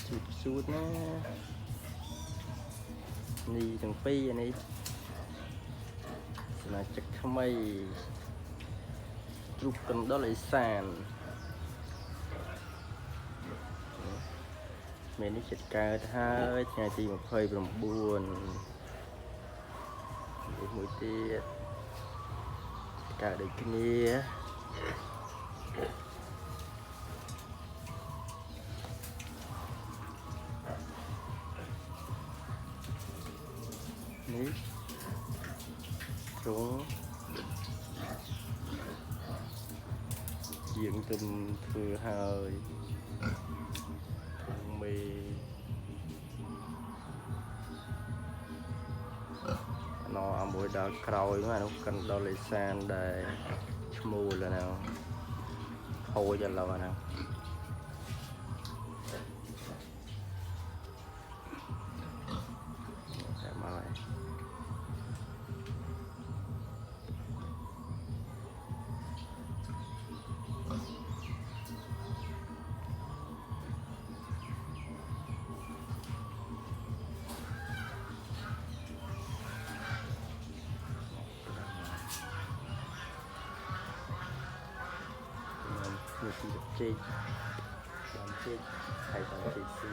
chút chút nó đi thằng phi này là chắc không ai chụp cần đó lại sàn mình đi chặt cà thôi ngày thì một hơi làm buồn mũi tiết cả đời kia ní xuống diện tùm thừa hơi thùng mì nó buổi đó cày mà nó cần đo lấy sàn để mua là nào thôi cho lâu nào người ta được chơi làm chơi thầy làm chơi xí